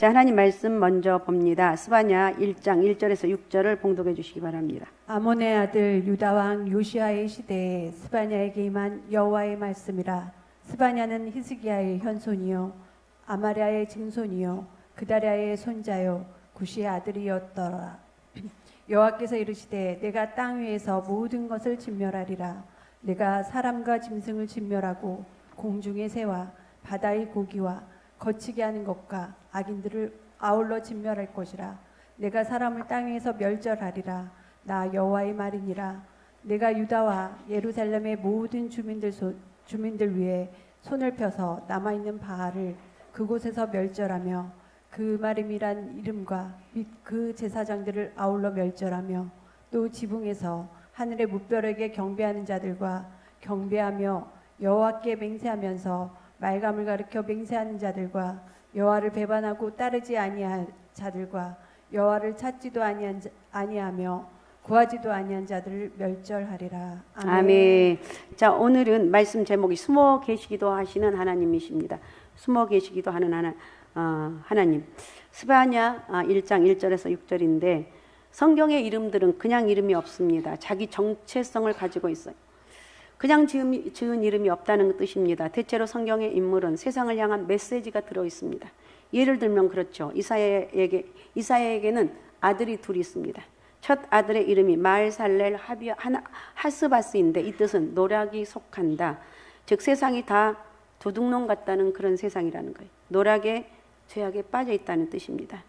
자, 하나님 말씀 먼저 봅니다. 스바냐 1장 1절에서 6절을 봉독해 주시기 바랍니다. 아몬의 아들 유다 왕 요시아의 시대에 스바냐에게 임한 여호와의 말씀이라. 스바냐는 히스기야의 현손이요 아마랴의 증손이요 그다랴의 손자요 구시의 아들이었더라. 여호와께서 이르시되 내가 땅 위에서 모든 것을 진멸하리라. 내가 사람과 짐승을 진멸하고 공중의 새와 바다의 고기와 거치게 하는 것과 악인들을 아울러 진멸할 것이라. 내가 사람을 땅 위에서 멸절하리라. 나 여호와의 말이니라. 내가 유다와 예루살렘의 모든 주민들 위에 손을 펴서 남아있는 바알을 그곳에서 멸절하며 그 마림이란 이름과 및 그 제사장들을 아울러 멸절하며 또 지붕에서 하늘의 무뼈에게 경배하는 자들과 경배하며 여호와께 맹세하면서 말감을 가리켜 맹세하는 자들과 여호와를 배반하고 따르지 아니한 자들과 여호와를 찾지도 아니하며 구하지도 아니한 자들을 멸절하리라. 아멘. 아멘. 자, 오늘은 말씀 제목이 숨어 계시기도 하시는 하나님이십니다. 숨어 계시기도 하는 하나님. 스바냐 1장 1절에서 6절인데 성경의 이름들은 그냥 이름이 없습니다. 자기 정체성을 가지고 있어요. 그냥 지은 이름이 없다는 뜻입니다. 대체로 성경의 인물은 세상을 향한 메시지가 들어 있습니다. 예를 들면 그렇죠. 이사야에게는 아들이 둘이 있습니다. 첫 아들의 이름이 마알살렐 하스바스인데 이 뜻은 노략이 속한다. 즉 세상이 다 도둑놈 같다는 그런 세상이라는 거예요. 노략에 죄악에 빠져 있다는 뜻입니다.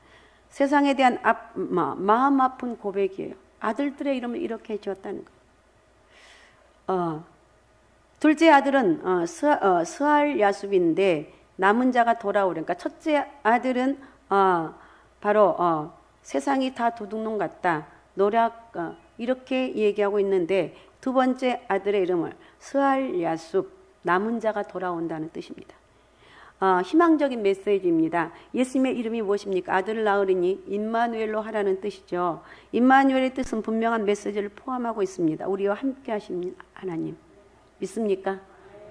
세상에 대한 마음 아픈 고백이에요. 아들들의 이름을 이렇게 지었다는 거예요. 둘째 아들은 스알 야숲인데 남은 자가 돌아오려니까 첫째 아들은 바로 세상이 다 도둑놈 같다. 노략 이렇게 얘기하고 있는데 두 번째 아들의 이름을 스알 야숲 남은 자가 돌아온다는 뜻입니다. 희망적인 메시지입니다. 예수님의 이름이 무엇입니까? 아들을 낳으리니 임마누엘로 하라는 뜻이죠. 임마누엘의 뜻은 분명한 메시지를 포함하고 있습니다. 우리와 함께 하신 하나님. 믿습니까?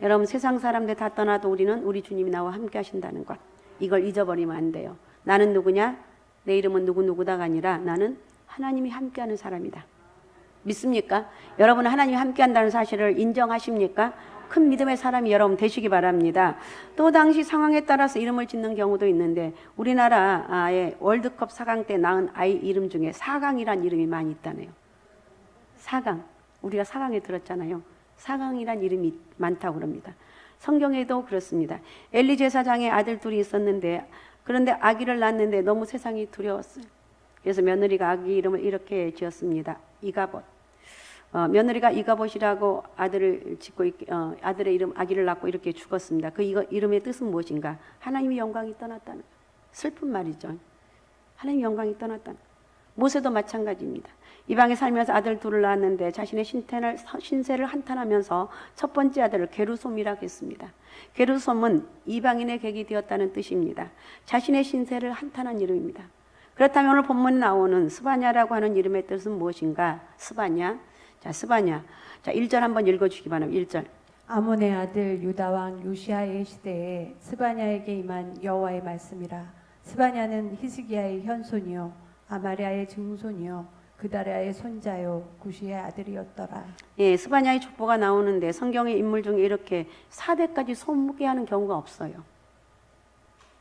여러분 세상 사람들 다 떠나도 우리는 우리 주님이 나와 함께 하신다는 것. 이걸 잊어버리면 안 돼요. 나는 누구냐? 내 이름은 누구누구다가 아니라 나는 하나님이 함께하는 사람이다. 믿습니까? 여러분은 하나님이 함께한다는 사실을 인정하십니까? 큰 믿음의 사람이 여러분 되시기 바랍니다. 또 당시 상황에 따라서 이름을 짓는 경우도 있는데 우리나라의 월드컵 4강 때 낳은 아이 이름 중에 4강이란 이름이 많이 있다네요. 4강. 우리가 4강에 들었잖아요. 4강이란 이름이 많다고 그럽니다. 성경에도 그렇습니다. 엘리 제사장의 아들 둘이 있었는데 그런데 아기를 낳았는데 너무 세상이 두려웠어요. 그래서 며느리가 아기 이름을 이렇게 지었습니다. 이가봇. 며느리가 이가봇이라고 아들을 짓고 아들의 이름 아기를 낳고 이렇게 죽었습니다. 그 이름의 뜻은 무엇인가? 하나님의 영광이 떠났다는 거예요. 슬픈 말이죠. 하나님의 영광이 떠났다는 거예요. 모세도 마찬가지입니다. 이방에 살면서 아들 둘을 낳았는데 자신의 신세를 한탄하면서 첫 번째 아들을 게르솜이라고 했습니다. 게르솜은 이방인의 객이 되었다는 뜻입니다. 자신의 신세를 한탄한 이름입니다. 그렇다면 오늘 본문에 나오는 스바냐라고 하는 이름의 뜻은 무엇인가? 스바냐. 자, 스바냐. 자, 1절 한번 읽어주시기 바랍니다. 1절. 아몬의 아들 유다 왕 요시아의 시대에 스바냐에게 임한 여호와의 말씀이라. 스바냐는 히스기야의 현손이요 아마랴의 증손이요 그다랴의 손자요 구시의 아들이었더라. 예, 스바냐의 족보가 나오는데 성경의 인물 중에 이렇게 4대까지 소개하는 경우가 없어요.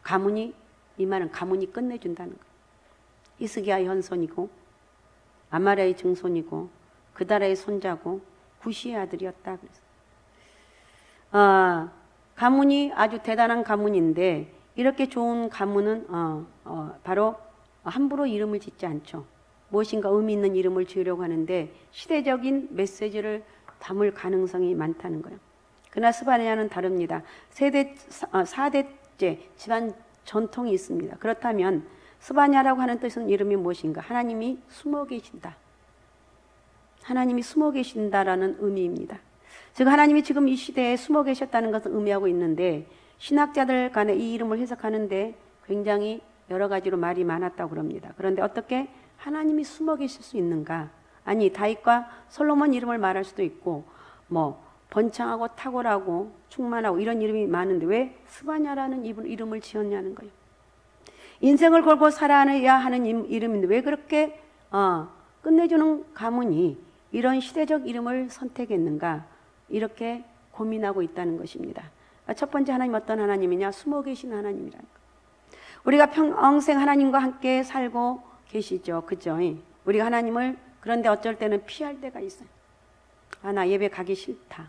가문이 이 말은 가문이 끝내준다는 거예요. 히스기야의 현손이고 아마랴의 증손이고 그다랴의 손자고 구시의 아들이었다. 그래서 가문이 아주 대단한 가문인데 이렇게 좋은 가문은 바로 함부로 이름을 짓지 않죠. 무엇인가 의미 있는 이름을 지으려고 하는데 시대적인 메시지를 담을 가능성이 많다는 거예요. 그러나 스바냐는 다릅니다. 4대째 집안 전통이 있습니다. 그렇다면 스바냐라고 하는 뜻은 이름이 무엇인가? 하나님이 숨어 계신다. 하나님이 숨어 계신다라는 의미입니다. 즉 하나님이 지금 이 시대에 숨어 계셨다는 것을 의미하고 있는데 신학자들 간에 이 이름을 해석하는데 굉장히 여러 가지로 말이 많았다고 그럽니다. 그런데 어떻게 하나님이 숨어 계실 수 있는가? 아니 다윗과 솔로몬 이름을 말할 수도 있고 번창하고 탁월하고 충만하고 이런 이름이 많은데 왜 스바냐라는 이름을 지었냐는 거예요. 인생을 걸고 살아야 하는 이름인데 왜 그렇게 끝내주는 가문이 이런 시대적 이름을 선택했는가, 이렇게 고민하고 있다는 것입니다. 첫 번째 하나님 어떤 하나님이냐? 숨어 계신 하나님이라는 거. 우리가 평생 하나님과 함께 살고 계시죠. 그죠? 우리가 하나님을 그런데 어쩔 때는 피할 때가 있어요. 나 예배 가기 싫다.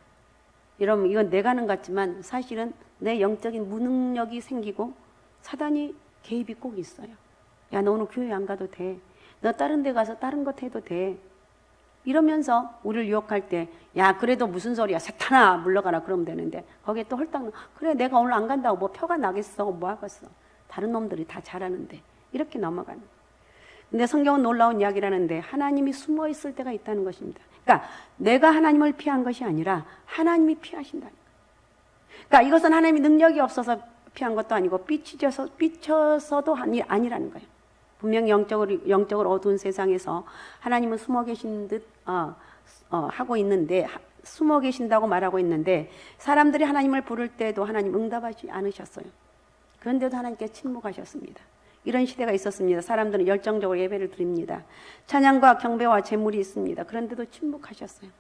이러면 이건 내가 하는 것 같지만 사실은 내 영적인 무능력이 생기고 사단이 개입이 꼭 있어요. 야, 너 오늘 교회 안 가도 돼. 너 다른 데 가서 다른 것 해도 돼. 이러면서 우리를 유혹할 때, 야, 그래도 무슨 소리야. 사탄아, 물러가라. 그러면 되는데 거기에 또 헐떡, 그래, 내가 오늘 안 간다고 뭐 표가 나겠어. 뭐 하겠어. 다른 놈들이 다 잘하는데. 이렇게 넘어가는 거예요. 근데 성경은 놀라운 이야기라는데 하나님이 숨어 있을 때가 있다는 것입니다. 그러니까 내가 하나님을 피한 것이 아니라 하나님이 피하신다는 거예요. 그러니까 이것은 하나님이 능력이 없어서 피한 것도 아니고 삐쳐서도 아니라는 거예요. 분명히 영적으로 어두운 세상에서 하나님은 숨어 계신 듯 하고 있는데, 숨어 계신다고 말하고 있는데 사람들이 하나님을 부를 때도 하나님 응답하지 않으셨어요. 그런데도 하나님께 침묵하셨습니다. 이런 시대가 있었습니다. 사람들은 열정적으로 예배를 드립니다. 찬양과 경배와 제물이 있습니다. 그런데도 침묵하셨어요.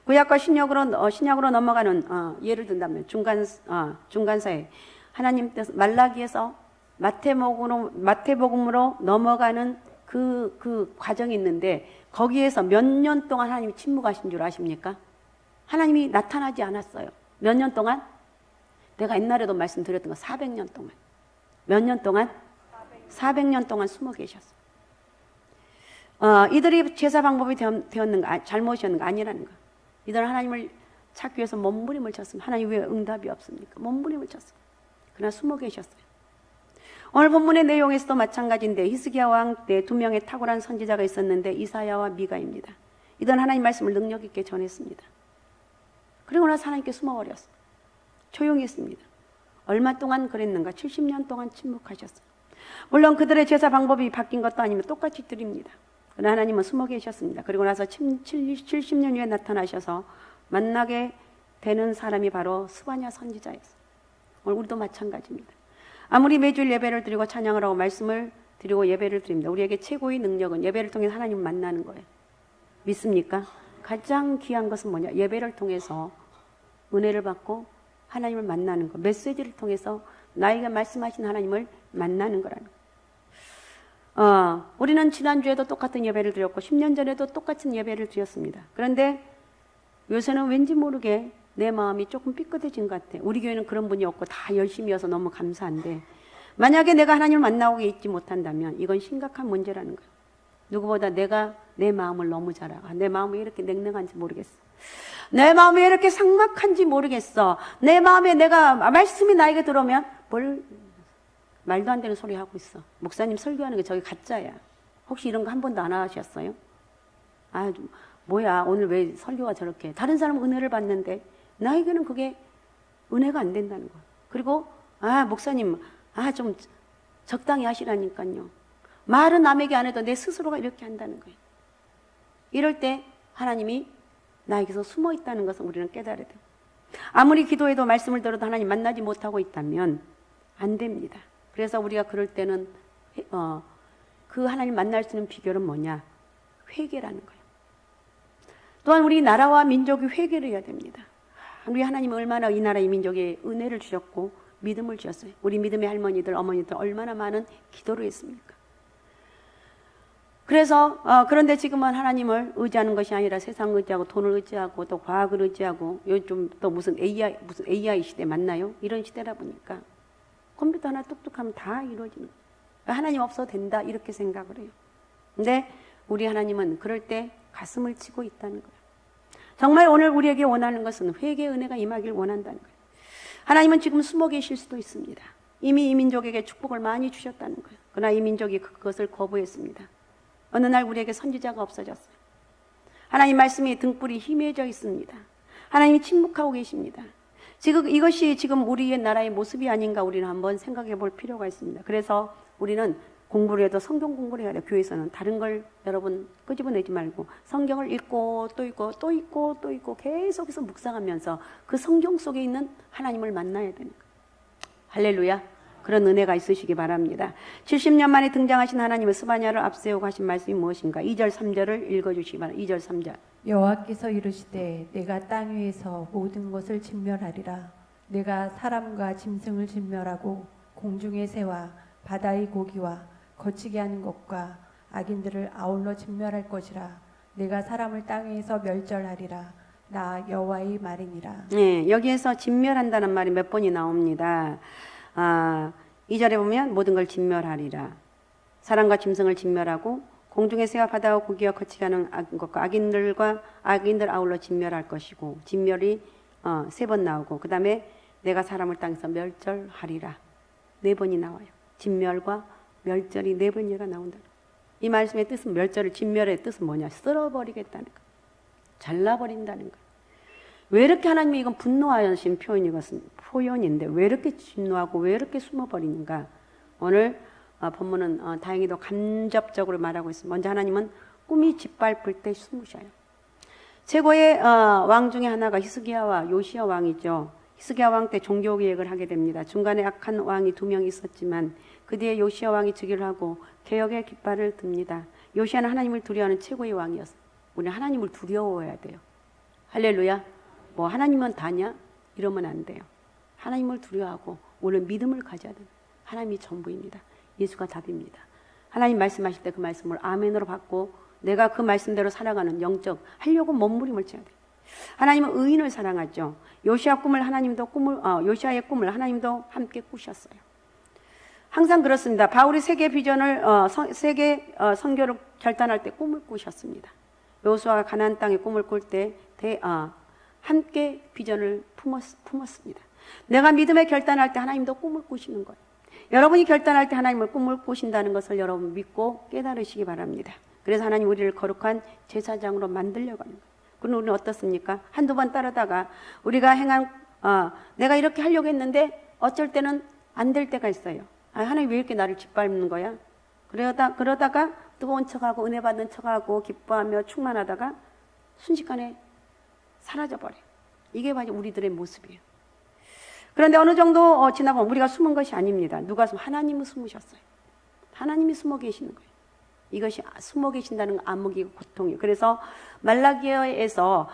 구약과 신약으로 넘어가는 예를 든다면 중간사에 하나님 뜻 말라기에서 마태복음으로 넘어가는 그 과정이 있는데 거기에서 몇 년 동안 하나님이 침묵하신 줄 아십니까? 하나님이 나타나지 않았어요. 몇 년 동안? 내가 옛날에도 말씀드렸던 거 400년 동안. 몇 년 동안? 400년 동안 숨어 계셨어요. 이들이 제사 방법이 되었는가, 잘못이었는가 아니라는 거. 이들은 하나님을 찾기 위해서 몸부림을 쳤습니다. 하나님 왜 응답이 없습니까? 몸부림을 쳤어요. 그러나 숨어 계셨어요. 오늘 본문의 내용에서도 마찬가지인데 히스기야 왕 때 2명의 탁월한 선지자가 있었는데 이사야와 미가입니다. 이들은 하나님 말씀을 능력 있게 전했습니다. 그리고 나서 하나님께 숨어버렸어요. 조용히 했습니다. 얼마 동안 그랬는가? 70년 동안 침묵하셨어요. 물론 그들의 제사 방법이 바뀐 것도 아니면 똑같이 드립니다. 그러나 하나님은 숨어 계셨습니다. 그리고 나서 70년 후에 나타나셔서 만나게 되는 사람이 바로 스바냐 선지자였어요. 오늘 우리도 마찬가지입니다. 아무리 매주일 예배를 드리고 찬양을 하고 말씀을 드리고 예배를 드립니다. 우리에게 최고의 능력은 예배를 통해서 하나님을 만나는 거예요. 믿습니까? 가장 귀한 것은 뭐냐? 예배를 통해서 은혜를 받고 하나님을 만나는 거. 메시지를 통해서 나에게 말씀하신 하나님을 만나는 거라는 거. 우리는 지난주에도 똑같은 예배를 드렸고 10년 전에도 똑같은 예배를 드렸습니다. 그런데 요새는 왠지 모르게 내 마음이 조금 삐끗해진 것 같아. 우리 교회는 그런 분이 없고 다 열심히여서 너무 감사한데 만약에 내가 하나님을 만나고 있지 못한다면 이건 심각한 문제라는 거예요. 누구보다 내가 내 마음을 너무 잘 알아. 내 마음이 왜 이렇게 냉랭한지 모르겠어. 내 마음이 왜 이렇게 삭막한지 모르겠어. 내 마음에 내가 말씀이 나에게 들어오면 말도 안 되는 소리 하고 있어. 목사님 설교하는 게 저게 가짜야. 혹시 이런 거 한 번도 안 하셨어요? 뭐야 오늘 왜 설교가 저렇게. 다른 사람은 은혜를 받는데 나에게는 그게 은혜가 안 된다는 거야. 그리고 목사님 좀 적당히 하시라니까요. 말은 남에게 안 해도 내 스스로가 이렇게 한다는 거예요. 이럴 때 하나님이 나에게서 숨어 있다는 것을 우리는 깨달아야 돼요. 아무리 기도해도 말씀을 들어도 하나님 만나지 못하고 있다면 안 됩니다. 그래서 우리가 그럴 때는 그 하나님 만날 수 있는 비결은 뭐냐? 회개라는 거예요. 또한 우리 나라와 민족이 회개를 해야 됩니다. 우리 하나님은 얼마나 이 나라 이 민족에 은혜를 주셨고 믿음을 주셨어요. 우리 믿음의 할머니들 어머니들 얼마나 많은 기도를 했습니까? 그래서 그런데 지금은 하나님을 의지하는 것이 아니라 세상을 의지하고 돈을 의지하고 또 과학을 의지하고 요즘 또 무슨 AI 시대 맞나요? 이런 시대다 보니까 컴퓨터 하나 뚝뚝하면 다 이루어지는 거예요. 하나님 없어도 된다 이렇게 생각을 해요. 근데 우리 하나님은 그럴 때 가슴을 치고 있다는 거예요. 정말 오늘 우리에게 원하는 것은 회개의 은혜가 임하길 원한다는 거예요. 하나님은 지금 숨어 계실 수도 있습니다. 이미 이 민족에게 축복을 많이 주셨다는 거예요. 그러나 이 민족이 그것을 거부했습니다. 어느 날 우리에게 선지자가 없어졌어요. 하나님 말씀이 등불이 희미해져 있습니다. 하나님이 침묵하고 계십니다. 지금 이것이 지금 우리의 나라의 모습이 아닌가 우리는 한번 생각해 볼 필요가 있습니다. 그래서 우리는 공부를 해도 성경 공부를 해야 돼요. 교회에서는 다른 걸 여러분 끄집어내지 말고 성경을 읽고 또 읽고 또 읽고 또 읽고 계속해서 묵상하면서 그 성경 속에 있는 하나님을 만나야 되는 거예요. 할렐루야. 그런 은혜가 있으시기 바랍니다. 70년 만에 등장하신 하나님의 스바냐를 앞세우고 하신 말씀이 무엇인가? 2절 3절을 읽어주시기 바랍니다. 2절 3절. 여호와께서 이르시되 내가 땅 위에서 모든 것을 진멸하리라. 내가 사람과 짐승을 진멸하고 공중의 새와 바다의 고기와 거치게 하는 것과 악인들을 아울러 진멸할 것이라. 내가 사람을 땅 위에서 멸절하리라. 나 여호와의 말이니라. 네, 여기에서 진멸한다는 말이 몇 번이 나옵니다. 2절에 보면 모든 걸 진멸하리라. 사람과 짐승을 진멸하고 공중의 새와 바다와 고기와 거치게 하는 것과 악인들 아울러 진멸할 것이고, 진멸이 3번 나오고, 그 다음에 내가 사람을 땅에서 멸절하리라. 4번이 나와요. 진멸과 멸절이 4번이가 나온다. 이 말씀의 뜻은, 멸절을, 진멸의 뜻은 뭐냐? 쓸어버리겠다는 거, 잘라버린다는 거. 왜 이렇게 하나님이 이건 분노하신 표현인데 왜 이렇게 진노하고 왜 이렇게 숨어버리는가? 오늘 본문은 다행히도 간접적으로 말하고 있습니다. 먼저 하나님은 꿈이 짓밟을 때 숨으셔요. 최고의 왕 중에 하나가 히스기야와 요시야 왕이죠. 히스기야 왕 때 종교개혁을 하게 됩니다. 중간에 악한 왕이 2명 있었지만 그 뒤에 요시야 왕이 즉위를 하고 개혁의 깃발을 듭니다. 요시야는 하나님을 두려워하는 최고의 왕이었어요. 우리는 하나님을 두려워해야 돼요. 할렐루야. 뭐 하나님은 다냐? 이러면 안 돼요. 하나님을 두려워하고 우리는 믿음을 가져야 돼요. 하나님이 전부입니다. 예수가 답입니다. 하나님 말씀하실 때 그 말씀을 아멘으로 받고 내가 그 말씀대로 살아가는 영적 하려고 몸부림을 쳐야 돼요. 하나님은 의인을 사랑하죠. 요시야의 꿈을 하나님도 함께 꾸셨어요. 항상 그렇습니다. 바울이 세계 비전을 세계 선교를 결단할 때 꿈을 꾸셨습니다. 여호수아가 가나안 땅의 꿈을 꿀 때 함께 비전을 품었습니다. 내가 믿음의 결단할 때 하나님도 꿈을 꾸시는 거예요. 여러분이 결단할 때 하나님을 꿈을 꾸신다는 것을 여러분 믿고 깨달으시기 바랍니다. 그래서 하나님 우리를 거룩한 제사장으로 만들려고 하는 거예요. 그럼 우리는 어떻습니까? 한두 번 따르다가 우리가 내가 이렇게 하려고 했는데 어쩔 때는 안 될 때가 있어요. 하나님 왜 이렇게 나를 짓밟는 거야? 그러다가 뜨거운 척하고 은혜 받는 척하고 기뻐하며 충만하다가 순식간에 사라져버려요. 이게 바로 우리들의 모습이에요. 그런데 어느 정도 지나보면 우리가 숨은 것이 아닙니다. 누가 하나님은 숨으셨어요. 하나님이 숨어 계시는 거예요. 이것이 숨어 계신다는 건 암흑이고 고통이에요. 그래서 말라기에서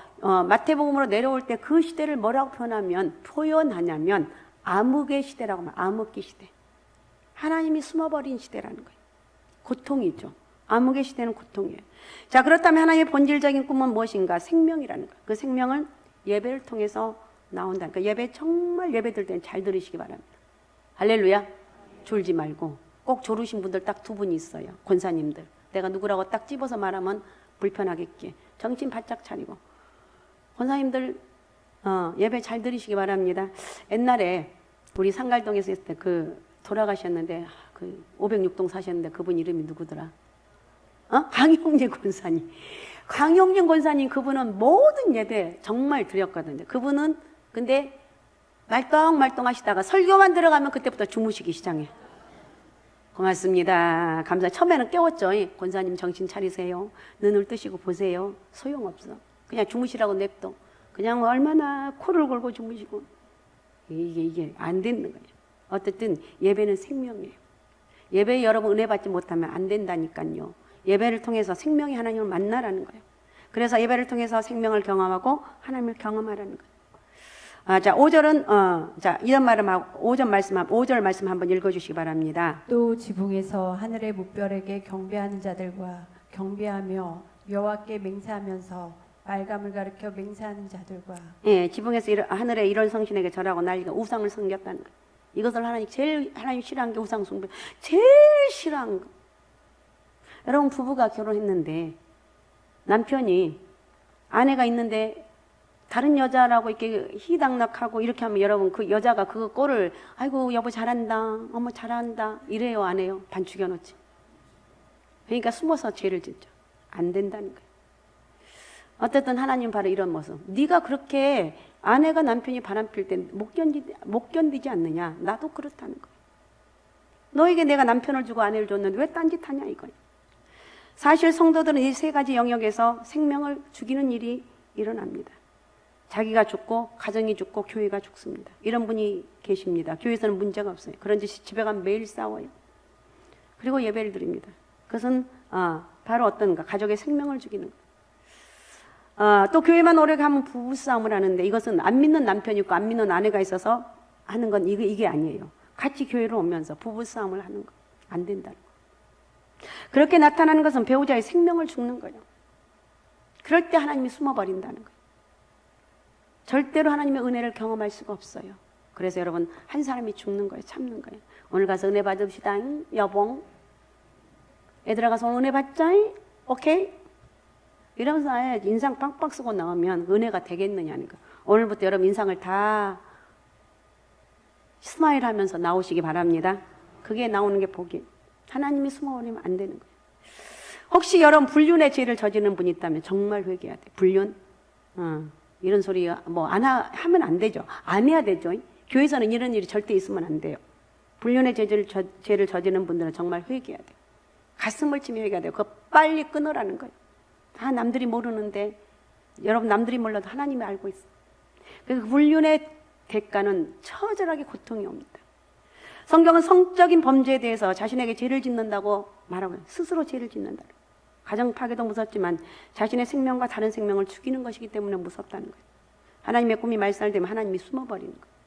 마태복음으로 내려올 때 그 시대를 뭐라고 표현하냐면 암흑의 시대라고 하면 암흑기 시대. 하나님이 숨어버린 시대라는 거예요. 고통이죠. 암흑의 시대는 고통이에요. 자, 그렇다면 하나님의 본질적인 꿈은 무엇인가? 생명이라는 거예요. 그 생명은 예배를 통해서 나온다. 그러니까 정말 예배 들 때는 잘 들으시기 바랍니다. 할렐루야. 졸지 말고. 꼭 졸으신 분들 딱 2분이 있어요. 권사님들. 내가 누구라고 딱 집어서 말하면 불편하겠기에 정신 바짝 차리고. 권사님들 예배 잘 들으시기 바랍니다. 옛날에 우리 상갈동에서 있을 때 돌아가셨는데 506동 사셨는데 그분 이름이 누구더라? 강용진 권사님. 강용진 권사님 그분은 모든 예배 정말 드렸거든요. 그분은 근데 말똥말똥 하시다가 설교만 들어가면 그때부터 주무시기 시작해요. 고맙습니다. 감사. 처음에는 깨웠죠. 권사님 정신 차리세요. 눈을 뜨시고 보세요. 소용없어. 그냥 주무시라고 냅둬. 그냥 얼마나 코를 골고 주무시고. 이게 안 되는 거예요. 어쨌든 예배는 생명이에요. 예배에 여러분 은혜 받지 못하면 안 된다니까요. 예배를 통해서 생명의 하나님을 만나라는 거예요. 그래서 예배를 통해서 생명을 경험하고 하나님을 경험하라는 거예요. 자, 5절은 이런 말을 하고 5절 말씀 한번 읽어주시기 바랍니다. 또 지붕에서 하늘의 무별에게 경배하는 자들과 경배하며 여호와께 맹세하면서 말감을 가르쳐 맹세하는 자들과 예, 지붕에서 하늘의 이런 성신에게 절하고 난리가 우상을 섬겼다는 거예요. 이것을 하나님 싫어하는 게 우상 숭배. 제일 싫어하는 거. 여러분 부부가 결혼했는데 남편이 아내가 있는데 다른 여자라고 이렇게 희당락하고 이렇게 하면 여러분 그 여자가 그 꼴을 아이고 여보 잘한다, 어머 잘한다 이래요 안 해요? 반죽여 놓지. 그러니까 숨어서 죄를 짓죠. 안 된다는 거예요. 어쨌든 하나님 바로 이런 모습. 네가 그렇게 아내가 남편이 바람필 때 못 견디지 않느냐? 나도 그렇다는 거예요. 너에게 내가 남편을 주고 아내를 줬는데 왜 딴짓하냐 이거예요. 사실 성도들은 이 3가지 영역에서 생명을 죽이는 일이 일어납니다. 자기가 죽고 가정이 죽고 교회가 죽습니다. 이런 분이 계십니다. 교회에서는 문제가 없어요. 그런데 집에 가면 매일 싸워요. 그리고 예배를 드립니다. 그것은 바로 어떤가? 가족의 생명을 죽이는 거예요. 또 교회만 오래 가면 부부싸움을 하는데 이것은 안 믿는 남편이 있고 안 믿는 아내가 있어서 하는 건 이게 아니에요. 같이 교회로 오면서 부부싸움을 하는 거 안 된다는 거예요. 그렇게 나타나는 것은 배우자의 생명을 죽는 거예요. 그럴 때 하나님이 숨어버린다는 거예요. 절대로 하나님의 은혜를 경험할 수가 없어요. 그래서 여러분 한 사람이 죽는 거예요. 참는 거예요. 오늘 가서 은혜 받읍시다. 여봉. 애들아 가서 오늘 은혜 받자. 오케이? 이러면서 아예 인상 빵빵 쓰고 나오면 은혜가 되겠느냐는 거예요. 오늘부터 여러분 인상을 다 스마일 하면서 나오시기 바랍니다. 그게 나오는 게 복이에요. 하나님이 숨어버리면 안 되는 거예요. 혹시 여러분 불륜의 죄를 저지르는 분이 있다면 정말 회개해야 돼요. 불륜? 이런 소리 하면 안 되죠. 안 해야 되죠. 교회에서는 이런 일이 절대 있으면 안 돼요. 불륜의 죄를 저지르는 분들은 정말 회개해야 돼요. 가슴을 치며 회개해야 돼요. 그거 빨리 끊으라는 거예요. 다 남들이 모르는데 여러분 남들이 몰라도 하나님이 알고 있어요. 그 불륜의 대가는 처절하게 고통이 옵니다. 성경은 성적인 범죄에 대해서 자신에게 죄를 짓는다고 말하고 있어요. 스스로 죄를 짓는다. 가정 파괴도 무섭지만 자신의 생명과 다른 생명을 죽이는 것이기 때문에 무섭다는 거예요. 하나님의 꿈이 말살되면 하나님이 숨어버리는 거예요.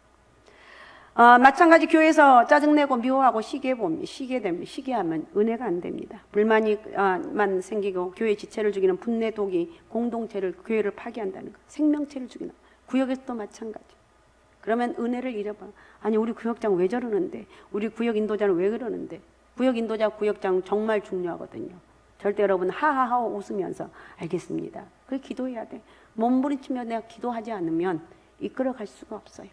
마찬가지 교회에서 짜증내고 미워하고 시기하면 은혜가 안 됩니다. 불만이만 생기고 교회 지체를 죽이는 분내 독이 공동체를 교회를 파괴한다는 거예요. 생명체를 죽이는 구역에서도 마찬가지. 그러면 은혜를 잃어봐. 아니 우리 구역장 왜 저러는데, 우리 구역 인도자는 왜 그러는데. 구역 인도자 구역장 정말 중요하거든요. 절대 여러분 하하하 웃으면서 알겠습니다. 그렇게 기도해야 돼. 몸부림치며 내가 기도하지 않으면 이끌어갈 수가 없어요.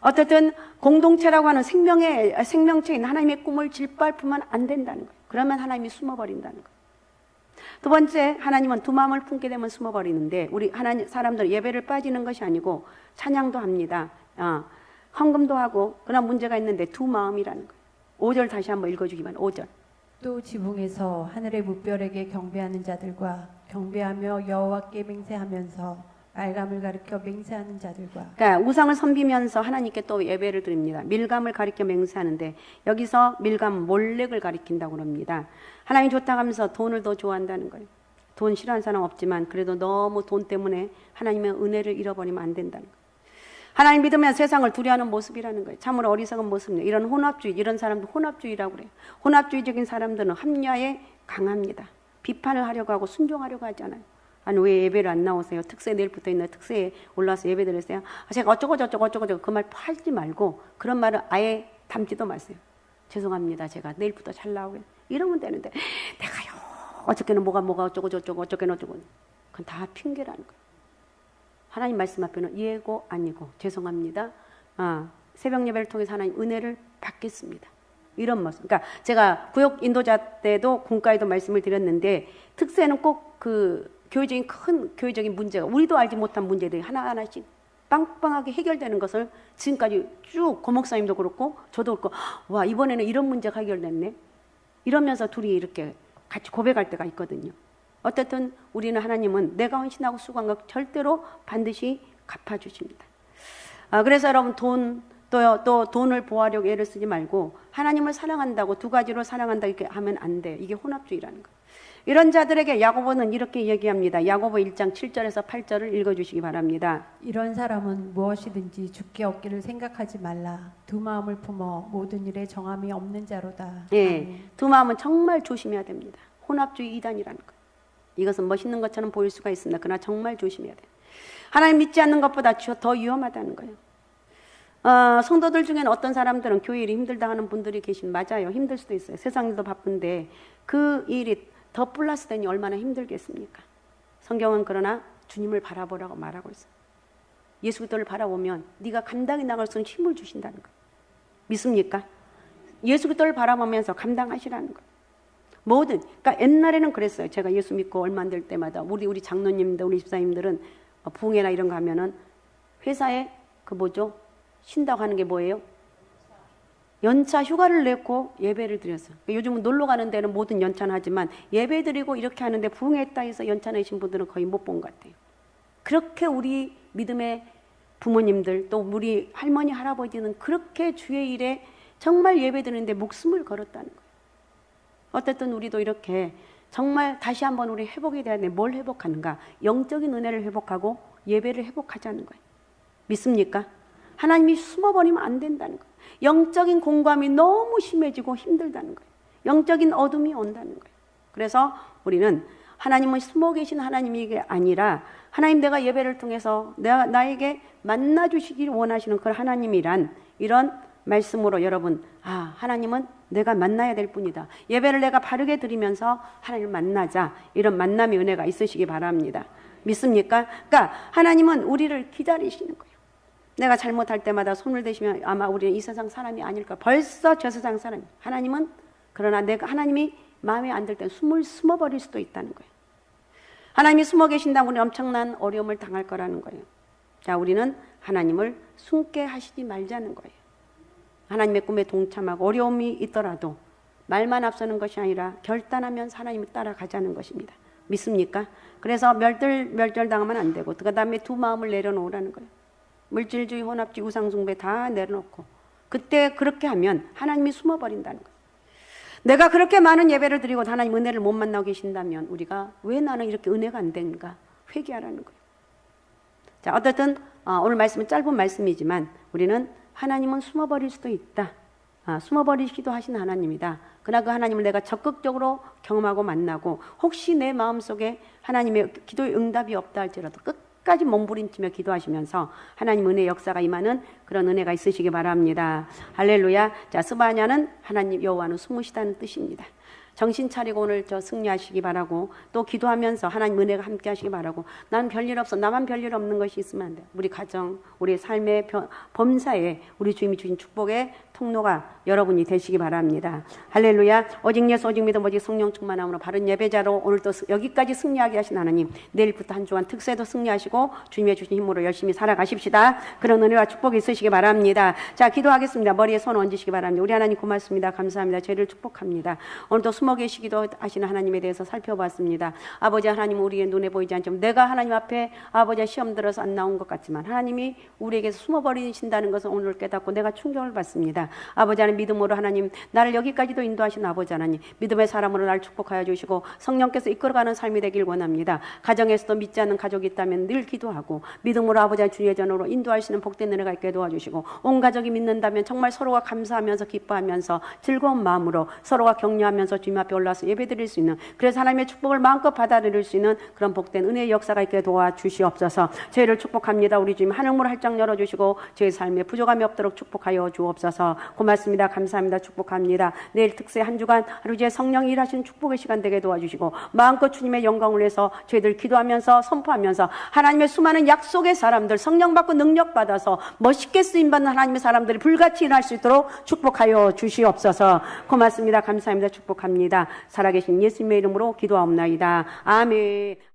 어쨌든 공동체라고 하는 생명체인 하나님의 꿈을 짓밟으면 안 된다는 거예요. 그러면 하나님이 숨어버린다는 거예요. 두 번째, 하나님은 두 마음을 품게 되면 숨어버리는데 우리 하나님 사람들은 예배를 빠지는 것이 아니고 찬양도 합니다. 헌금도 하고 그러나 문제가 있는데 두 마음이라는 거예요. 5절 다시 한번 읽어주기 바랍니다. 5절. 또 지붕에서 하늘의 무별에게 경배하는 자들과 경배하며 여호와께 맹세하면서 말감을 가리켜 맹세하는 자들과. 그러니까 우상을 섬기면서 하나님께 또 예배를 드립니다. 밀감을 가리켜 맹세하는데 여기서 밀감 몰렉을 가리킨다고 합니다. 하나님 좋다고 하면서 돈을 더 좋아한다는 거예요. 돈 싫어하는 사람 없지만 그래도 너무 돈 때문에 하나님의 은혜를 잃어버리면 안 된다는 거예요. 하나님 믿으면 세상을 두려워하는 모습이라는 거예요. 참으로 어리석은 모습입니다. 이런 혼합주의, 이런 사람들 혼합주의라고 그래요. 혼합주의적인 사람들은 합리화에 강합니다. 비판을 하려고 하고 순종하려고 하지 않아요. 아니 왜 예배를 안 나오세요? 특세 내일부터 있는 특세에 올라와서 예배 드렸어요? 제가 어쩌고 그 말 하지 말고 그런 말을 아예 담지도 마세요. 죄송합니다. 제가 내일부터 잘 나오게 이러면 되는데 내가요 어저께는 뭐가 어쩌고는 그건 다 핑계라는 거예요. 하나님 말씀 앞에는 예고 아니고 죄송합니다. 새벽 예배를 통해서 하나님 은혜를 받겠습니다. 이런 모습. 그러니까 제가 구역 인도자 때도 공과에도 말씀을 드렸는데 특세는 꼭 큰 교회적인 문제가 우리도 알지 못한 문제들이 하나하나씩 빵빵하게 해결되는 것을 지금까지 쭉 고목사님도 그렇고 저도 그렇고 와 이번에는 이런 문제가 해결됐네. 이러면서 둘이 이렇게 같이 고백할 때가 있거든요. 어쨌든 우리는 하나님은 내가 헌신하고 수고한 것 절대로 반드시 갚아주십니다. 그래서 여러분 또 돈을 보호하려고 애를 쓰지 말고 하나님을 사랑한다고 두 가지로 사랑한다 이렇게 하면 안 돼요. 이게 혼합주의라는 거예요. 이런 자들에게 야고보는 이렇게 얘기합니다. 야고보 1장 7절에서 8절을 읽어주시기 바랍니다. 이런 사람은 무엇이든지 죽게 얻기를 생각하지 말라. 두 마음을 품어 모든 일에 정함이 없는 자로다. 예, 두 마음은 정말 조심해야 됩니다. 혼합주의 이단이라는 거예요. 이것은 멋있는 것처럼 보일 수가 있습니다. 그러나 정말 조심해야 돼요. 하나님 믿지 않는 것보다 더 위험하다는 거예요. 성도들 중에는 어떤 사람들은 교회 일이 힘들다 하는 분들이 맞아요. 힘들 수도 있어요. 세상 일도 바쁜데 그 일이 더 플러스 되니 얼마나 힘들겠습니까? 성경은 그러나 주님을 바라보라고 말하고 있어요. 예수 그리스도를 바라보면 네가 감당해 나갈 수 있는 힘을 주신다는 거예요. 믿습니까? 예수 그리스도를 바라보면서 감당하시라는 거예요. 그러니까 옛날에는 그랬어요. 제가 예수 믿고 얼마 안 될 때마다 우리 장로님들, 우리 집사님들은 부흥회나 이런 거 하면은 회사에 쉰다고 하는 게 뭐예요? 연차 휴가를 냈고 예배를 드렸어요. 요즘은 놀러 가는 데는 모든 연차는 하지만 예배 드리고 이렇게 하는데 부흥했다 해서 연차 내신 분들은 거의 못 본 것 같아요. 그렇게 우리 믿음의 부모님들 또 우리 할머니 할아버지는 그렇게 주의 일에 정말 예배드리는데 목숨을 걸었다는 거예요. 어쨌든 우리도 이렇게 정말 다시 한번 우리 회복이 돼야 돼. 뭘 회복하는가? 영적인 은혜를 회복하고 예배를 회복하자는 거예요. 믿습니까? 하나님이 숨어버리면 안 된다는 거예요. 영적인 공감이 너무 심해지고 힘들다는 거예요. 영적인 어둠이 온다는 거예요. 그래서 우리는 하나님은 숨어 계신 하나님이 아니라 하나님 내가 예배를 통해서 나에게 만나주시길 원하시는 그 하나님이란 이런 말씀으로 여러분 하나님은 내가 만나야 될 뿐이다. 예배를 내가 바르게 드리면서 하나님을 만나자. 이런 만남의 은혜가 있으시기 바랍니다. 믿습니까? 그러니까 하나님은 우리를 기다리시는 거예요. 내가 잘못할 때마다 손을 대시면 아마 우리는 이 세상 사람이 아닐까. 벌써 저 세상 사람이. 하나님은 그러나 하나님이 마음에 안 들 때 숨어버릴 수도 있다는 거예요. 하나님이 숨어 계신다면 우리는 엄청난 어려움을 당할 거라는 거예요. 자, 우리는 하나님을 숨게 하시지 말자는 거예요. 하나님의 꿈에 동참하고 어려움이 있더라도 말만 앞서는 것이 아니라 결단하면서 하나님을 따라가자는 것입니다. 믿습니까? 그래서 멸절당하면 안 되고 그 다음에 두 마음을 내려놓으라는 거예요. 물질주의, 혼합주의, 우상숭배 다 내려놓고 그때 그렇게 하면 하나님이 숨어버린다는 거예요. 내가 그렇게 많은 예배를 드리고 하나님 은혜를 못 만나고 계신다면 우리가 왜 나는 이렇게 은혜가 안 되는가 회개하라는 거예요. 자, 어쨌든 오늘 말씀은 짧은 말씀이지만 우리는 하나님은 숨어버릴 수도 있다. 숨어버리시기도 하신 하나님이다. 그러나 그 하나님을 내가 적극적으로 경험하고 만나고 혹시 내 마음속에 하나님의 기도의 응답이 없다 할지라도 끝까지 몸부림치며 기도하시면서 하나님 은혜의 역사가 임하는 그런 은혜가 있으시기 바랍니다. 할렐루야. 자, 스바냐는 하나님 여호와는 숨으시다는 뜻입니다. 정신 차리고 오늘 승리하시기 바라고 또 기도하면서 하나님 은혜가 함께 하시기 바라고 나는 별일 없어. 나만 별일 없는 것이 있으면 안 돼. 우리 가정, 우리 삶의 범사에 우리 주님이 주신 축복의 통로가 여러분이 되시기 바랍니다. 할렐루야. 오직 예수 오직 믿음 오직 성령 충만함으로 바른 예배자로 오늘 또 여기까지 승리하게 하신 하나님 내일부터 한 주간 특세도 승리하시고 주님의 주신 힘으로 열심히 살아가십시다. 그런 은혜와 축복이 있으시기 바랍니다. 자, 기도하겠습니다. 머리에 손 얹으시기 바랍니다. 우리 하나님 고맙습니다. 감사합니다. 죄를 축복합니다. 오늘 또 숨어 계시기도 하시는 하나님에 대해서 살펴봤습니다. 아버지 하나님 우리의 눈에 보이지 않지만 내가 하나님 앞에 아버지 시험 들어서 안 나온 것 같지만 하나님이 우리에게서 숨어버리신다는 것을 오늘 깨닫고 내가 충격을 받습니다. 아버지 하나님 믿음으로 하나님 나를 여기까지도 인도하신 아버지 하나님 믿음의 사람으로 나를 축복하여 주시고 성령께서 이끌어가는 삶이 되길 원합니다. 가정에서도 믿지 않는 가족이 있다면 늘 기도하고 믿음으로 아버지 하나님 주의 전으로 인도하시는 복된 은혜가 있게 도와주시고 온 가족이 믿는다면 정말 서로가 감사하면서 기뻐하면서 즐거운 마음으로 서로가 격려하면서 주님 앞에 올라와서 예배드릴 수 있는 그래서 하나님의 축복을 마음껏 받아들일 수 있는 그런 복된 은혜의 역사가 있게 도와주시옵소서. 저희를 축복합니다. 우리 주님 하늘문을 활짝 열어주시고 저희 삶에 부족함이 없도록 축복하여 주옵소서. 고맙습니다. 감사합니다. 축복합니다. 내일 특세 한 주간 하루 종일 성령이 일하시는 축복의 시간 되게 도와주시고 마음껏 주님의 영광을 위해서 저희들 기도하면서 선포하면서 하나님의 수많은 약속의 사람들 성령 받고 능력 받아서 멋있게 쓰임받는 하나님의 사람들이 불같이 일할 수 있도록 축복하여 주시옵소서. 고맙습니다. 감사합니다. 축복합니다. 살아계신 예수님의 이름으로 기도하옵나이다. 아멘.